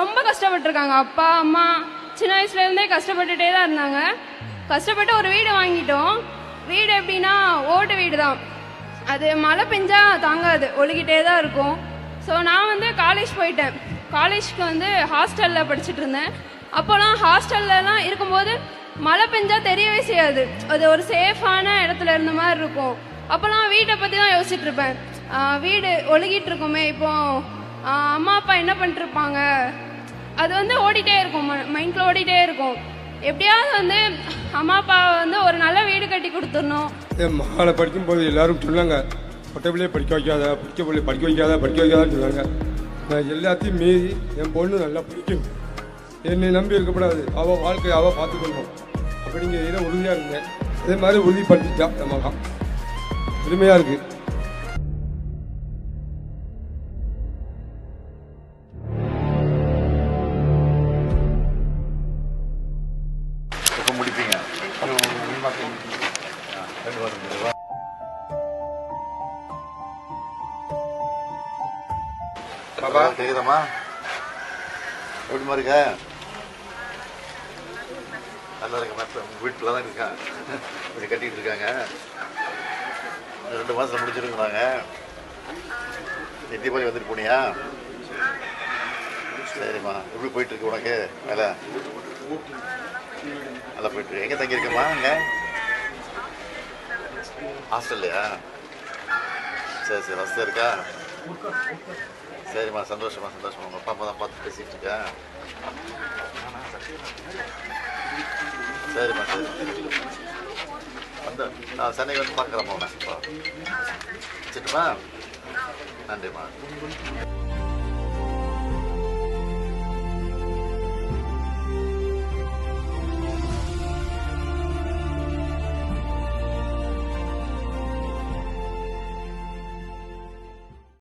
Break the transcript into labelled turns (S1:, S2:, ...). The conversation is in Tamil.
S1: ரொம்ப கஷ்டப்பட்டிருக்காங்க. அப்பா அம்மா சின்ன வயசுலேருந்தே கஷ்டப்பட்டுட்டே தான் இருந்தாங்க. கஷ்டப்பட்டு ஒரு வீடு வாங்கிட்டோம். வீடு எப்படின்னா ஓட்டு வீடு தான். அது மழை பெஞ்சா தாங்காது, ஒழுகிட்டே தான் இருக்கும். ஸோ நான் வந்து காலேஜ் போயிட்டேன். காலேஜ்க்கு வந்து ஹாஸ்டலில் படிச்சுட்டு இருந்தேன். அப்போலாம் ஹாஸ்டல்லலாம் இருக்கும்போது மழை பெஞ்சா தெரியவே செய்யாது, அது ஒரு சேஃபான இடத்துல இருந்த மாதிரி இருக்கும். அப்போலாம் வீட்டை பற்றி தான் யோசிச்சுட்டு இருப்பேன். வீடு ஒழுகிட்டு இருக்குமே, இப்போ அம்மா அப்பா என்ன பண்ணிட்டுருப்பாங்க, அது வந்து ஓடிட்டே இருக்கும், மைண்டில் ஓடிட்டே இருக்கும். எப்படியாவது வந்து அம்மா அப்பா வந்து ஒரு நல்ல வீடு கட்டி கொடுத்துடணும்.
S2: என் மகளை படிக்கும்போது எல்லாரும் சொன்னாங்க, பொட்டை படிக்க வைக்காத, படிக்க வைக்காதான்னு சொன்னாங்க. நான் எல்லாத்தையும் மீறி என் பொண்ணு நல்லா படிக்கும், என்னை நம்பி இருக்கக்கூடாது, அவள் வாழ்க்கையை அவள் பார்த்துக்கணும் அப்படிங்கிற இதை உறுதியாக இருந்தேன். அதே மாதிரி உறுதிப்படுத்திட்டா என் மகன். பெருமையாக இருக்குது.
S3: முடிப்பீங்க பாப்பா கேக்குதம்மா? எப்படிமா இருக்க? நல்லா இருக்க. வீட்டில் தான் இருக்கேன், இப்படி கட்டிட்டு இருக்காங்க. 2 மாதம் முடிச்சிருக்கிறாங்க. தீபாவளி வந்துட்டு போனியா? சரிம்மா. எப்படி போயிட்டு இருக்கு உனக்கு வேலை? நல்லா போயிட்டு. எங்கே தங்கியிருக்கம்மா? அங்கே ஹாஸ்டல்லையா? சரி சரி, வசதியாக இருக்கா? சரிம்மா, சந்தோஷமா. உங்கள் அப்பா அம்மா தான் பார்த்து பேசிகிட்டு இருக்கேன். சரிம்மா சரி. வந்து நான் சென்னை வந்து பார்க்குறேம்மா உனக்கு. வச்சுட்டுமா? நன்றிம்மா.